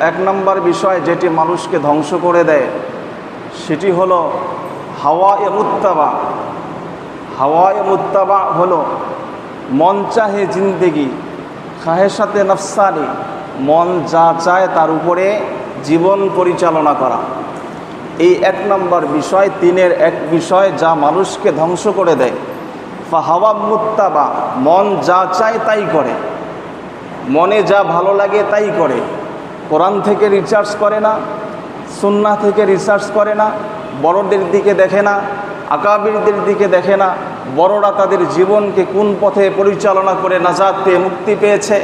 এক নম্বর বিষয় যেটি মানুষকে ধ্বংস করে দেয় সেটি হলো হাওয়ায়ে মুত্তাবা। হাওয়ায়ে মুত্তাবা হলো মন চাহে জিন্দেগি, খাহেসাতে নফসানি, মন যা চায় তার উপরে জীবন পরিচালনা করা। এই এক নম্বর বিষয়, তিনের এক বিষয় যা মানুষকে ধ্বংস করে দেয়। হাওয়া মুত্তাবা, মন যা চায় তাই করে, মনে যা ভালো লাগে তাই করে। কোরআন থেকে রিসার্চ করে না, সুন্নাহ থেকে রিসার্চ করে না, বড়দের দিকে দেখে না, আকাবিরদের দিকে দেখে না, বড়রা তাদের জীবনকে কোন পথে পরিচালনা করে নাজাত পেয়ে মুক্তি পেয়েছে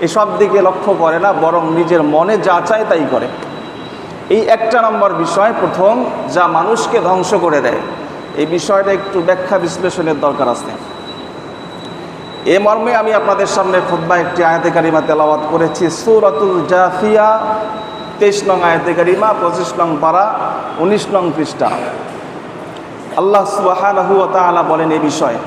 এসব দিকে লক্ষ্য করে না, বরং নিজের মনে যা চায় তাই করে। এই একটা নম্বর বিষয় প্রথম যা মানুষকে ধ্বংস করে দেয়। এই বিষয়টা একটু ব্যাখ্যা বিশ্লেষণের দরকার আছে। এ মর্মে আমি আপনাদের সামনে খুতবায় একটি আয়াতে কারিমা তেলাওয়াত করেছি, সূরাতুল জাসিয়া 23 নং আয়াতে কারিমা, 25 নং পারা, 19 নং পৃষ্ঠা। আল্লাহ সুবহানাহু ওয়া তাআলা বলেন এই বিষয়ে,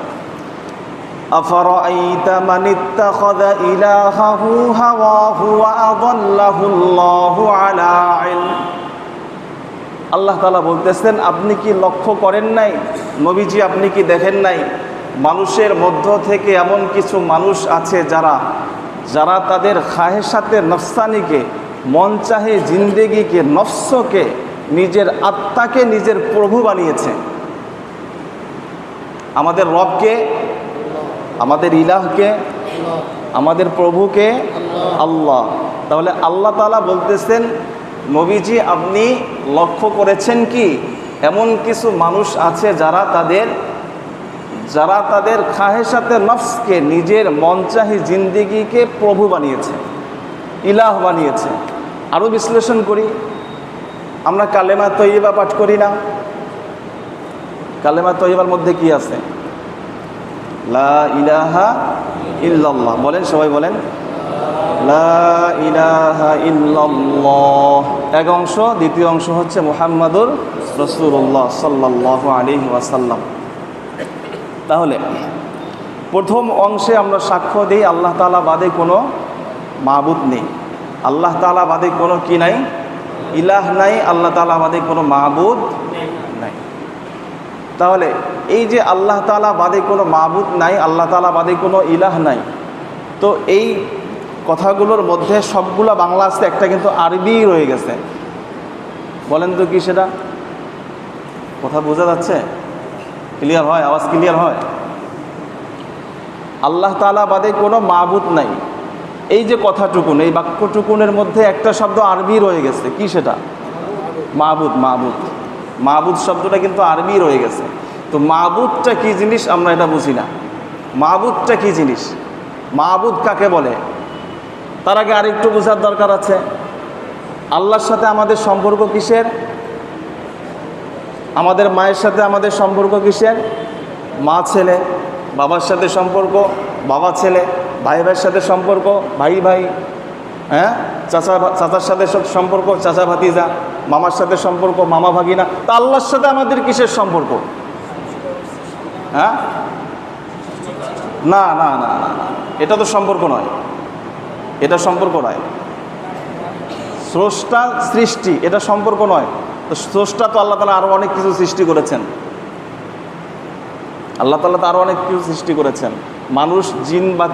আফারাআইতা মান ইত্তাখাযা ইলাহাহু হাওয়াহু ওয়া আযাল্লাহুল্লাহু আলা ইলম। আল্লাহ তাআলা বলতেছেন, আপনি কি লক্ষ্য করেন নাই নবীজি, আপনি কি দেখেন নাই মানুষের মধ্য থেকে এমন কিছু মানুষ আছে যারা তাদের খাহেসাতে নফসানিকে, মন চাহে জিন্দেগিকে, নফসকে, নিজের আত্মাকে নিজের প্রভু বানিয়েছে। আমাদের রবকে, আমাদের ইলাহকে, আমাদের প্রভুকে আল্লাহ। তাহলে আল্লাহ তাআলা বলতেছেন, নবীজি আপনি লক্ষ্য করেছেন কি এমন কিছু মানুষ আছে যারা তাদের খাহেসাতে নফসকে, নিজের মনচাহি জিন্দেগিকে প্রভু বানিয়েছে, ইলাহ বানিয়েছে। আরও বিশ্লেষণ করি, আমরা কালেমা তয়্যিবা পাঠ করি না? কালেমা তয়্যিবার মধ্যে কি আছে? লা ইলাহা ইল্লাল্লাহ। বলেন, সবাই বলেন, লা ইলাহা ইল্লাল্লাহ এক অংশ, দ্বিতীয় অংশ হচ্ছে মুহাম্মাদুর রাসূলুল্লাহ সাল্লাল্লাহু আলাইহি ওয়াসাল্লাম। তাহলে প্রথম অংশে আমরা সাক্ষ্য দিই আল্লাহ তাআলা বাদে কোনো মাবুদ নেই, আল্লাহ তাআলা বাদে কোনো কি নাই, ইলাহ নাই, আল্লাহ তাআলা বাদে কোনো মাবুদ নাই। তাহলে এই যে আল্লাহ তাআলা বাদে কোনো মাবুদ নাই, আল্লাহ তাআলা বাদে কোনো ইলাহ নাই, তো এই কথাগুলোর মধ্যে সবগুলা বাংলা আছে, একটা কিন্তু আরবি রয়ে গেছে। বলেন তো কি সেটা? কথা বোঝা যাচ্ছে? ক্লিয়ার হয়? আওয়াজ ক্লিয়ার হয়? আল্লাহ তাআলা বাদে কোনো মাবুদ নাই, এই যে কথাটুকুন, এই বাক্যটুকুনের মধ্যে একটা শব্দ আরবি রয়ে গেছে। কি সেটা? মাবুদ। মাবুদ, মাবুদ শব্দটা কিন্তু আরবি রয়ে গেছে। তো মাবুদটা কি জিনিস আমরা এটা বুঝি না। মাবুদটা কি জিনিস, মাবুদ কাকে বলে, তার আগে আরেকটু বোঝার দরকার আছে। আল্লাহর সাথে আমাদের সম্পর্ক কিসের? আমাদের মায়ের সাথে আমাদের সম্পর্ক কিসের? মা ছেলে। বাবার সাথে সম্পর্ক বাবা ছেলে। ভাই ভাইয়ের সাথে সম্পর্ক ভাই ভাই, হ্যাঁ, চাচার সাথে সম্পর্ক চাচা ভাতিজা, মামার সাথে সম্পর্ক মামা ভাগিনা। তা আল্লাহর সাথে আমাদের কিসের সম্পর্ক? হ্যাঁ, না না না না, এটা তো সম্পর্ক নয়, এটা সম্পর্ক নয়। স্রষ্টা সৃষ্টি, এটা সম্পর্ক নয়। তো স্রষ্টা তো আল্লাহ তাআলা আরও অনেক কিছু সৃষ্টি করেছেন। আল্লাহ তাআলা তো আরও অনেক কিছু সৃষ্টি করেছেন। মানুষ, জিন বা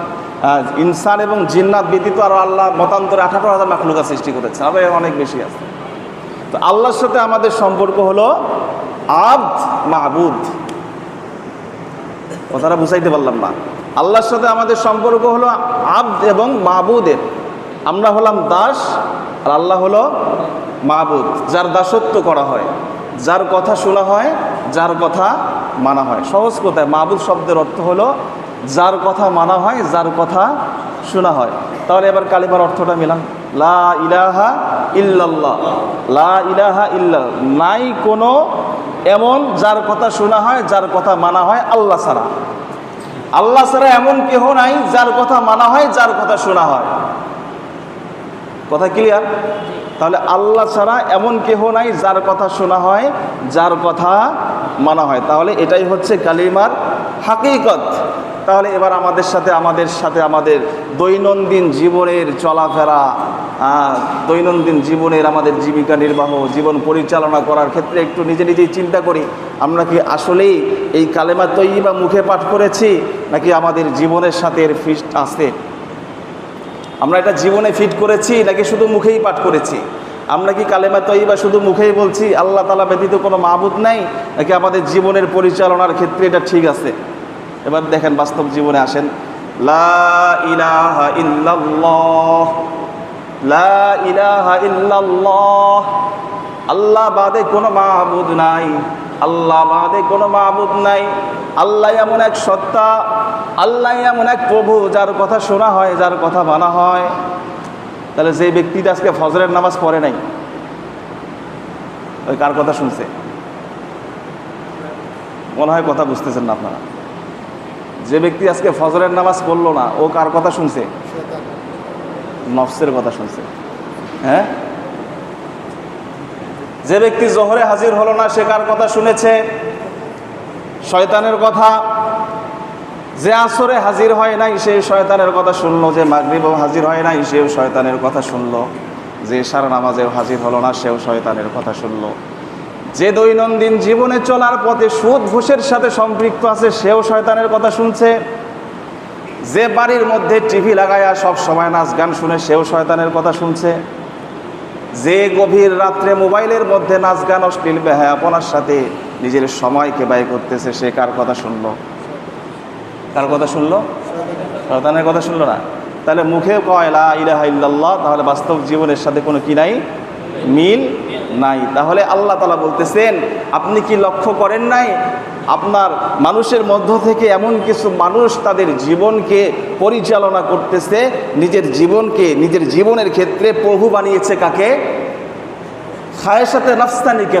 ইনসান এবং জিন্নাত ব্যতীত আরও আল্লাহ মতান্তরে 18,000 মাখলুকাত সৃষ্টি করেছেন, আরও অনেক বেশি আছে। তো আল্লাহর সাথে আমাদের সম্পর্ক হলো আবদ মাহবুদ। কথাটা বুঝাইতে পারলাম না? আল্লাহর সাথে আমাদের সম্পর্ক হলো আবদ এবং মাহবুদের। আমরা হলাম দাস আর আল্লাহ হলো মাহবুদ, যার দাসত্ব করা হয়, যার কথা শোনা হয়, যার কথা মানা হয়। সহজ কথায় মাহবুদ শব্দের অর্থ হলো যার কথা মানা হয়, যার কথা শোনা হয়। তাহলে এবার কালিমার অর্থটা মিলান, লা ইলাহা ইল্লাল্লাহ। লা ইলাহা ইল্লাল্লাহ, নাই কোনো এমন যার কথা শোনা হয়, যার কথা মানা হয় আল্লাহ ছাড়া। আল্লাহ ছাড়া এমন কেহ নাই যার কথা মানা হয়, যার কথা শোনা হয়। কথা ক্লিয়ার? তাহলে আল্লাহ ছাড়া এমন কেহ নাই যার কথা শোনা হয়, যার কথা মানা হয়। তাহলে এটাই হচ্ছে কালিমার হাকিকত। তাহলে এবার আমাদের সাথে আমাদের দৈনন্দিন জীবনের চলাফেরা, দৈনন্দিন জীবনের আমাদের জীবিকা নির্বাহ, জীবন পরিচালনা করার ক্ষেত্রে একটু নিজেই চিন্তা করি, আমরা কি আসলেই এই কালেমা তৈয়্যিবা মুখে পাঠ করেছি নাকি আমাদের জীবনের সাথে এর ফিট আছে? আমরা এটা জীবনে ফিট করেছি নাকি শুধু মুখেই পাঠ করেছি? আমরা কি কালেমা তৈয়্যিবা শুধু মুখেই বলছি, আল্লাহ তাআলা ব্যতীত কোনো মাবুদ নাই, নাকি আমাদের জীবনের পরিচালনার ক্ষেত্রে এটা ঠিক আছে? এবার দেখেন, বাস্তব জীবনে আসেন। লা ইলাহা ইল্লাল্লাহ, লা ইলাহা ইল্লাল্লাহ, আল্লাহ বাদে কোনো মাবুদ নাই, আল্লাহ বাদে কোনো মাবুদ নাই। আল্লাহ এমন এক সত্তা, আল্লাহ এমন এক প্রভু যার কথা শোনা হয়, যার কথা মানা হয়। তাহলে যে ব্যক্তিটা আজকে ফজরের নামাজ পড়ে নাই, ওই কার কথা শুনছে? মনে হয় কথা বুঝতেছেন না আপনারা। যে ব্যক্তি আজকে ফজরের নামাজ পড়লো না, ও কার কথা শুনছে? নফসের কথা শুনছে। হ্যাঁ, যে ব্যক্তি জোহরে হাজির হলো না, সে কার কথা শুনেছে? শয়তানের কথা। যে আসরে হাজির হয় নাই, সে শয়তানের কথা শুনলো। যে মাগরিবেও হাজির হয় নাই, সেও শয়তানের কথা শুনলো। যে এশার নামাজেও হাজির হলো না, সেও শয়তানের কথা শুনলো। যে দৈনন্দিন জীবনে চলার পথে সুদ ঘুষের সাথে সম্পৃক্ত আছে, সেও শয়তানের কথা শুনছে। যে বাড়ির মধ্যে টিভি লাগায়া সব সময় নাচ গান শুনে, সেও শয়তানের কথা শুনছে। যে গভীর রাত্রে মোবাইলের মধ্যে নাচ গান অশ্লীল বেহায়াপনার সাথে নিজের সময়কে ব্যয় করতেছে, সে কার কথা শুনলো? কার কথা শুনলো? শয়তানের কথা শুনলো না। তাহলে মুখে কয় লা ইলাহা ইল্লাল্লাহ, তাহলে বাস্তব জীবনের সাথে কোনো কি নাই? মিল নাই। তাহলে আল্লাহ তাআলা বলতেছেন, আপনি কি লক্ষ্য করেন নাই আপনার মানুষের মধ্য থেকে এমন কিছু মানুষ তাদের জীবনকে পরিচালনা করতেছে, নিজের জীবনকে, নিজের জীবনের ক্ষেত্রে প্রভু বানিয়েছে কাকে? খায়েশাতে নাফসানিকে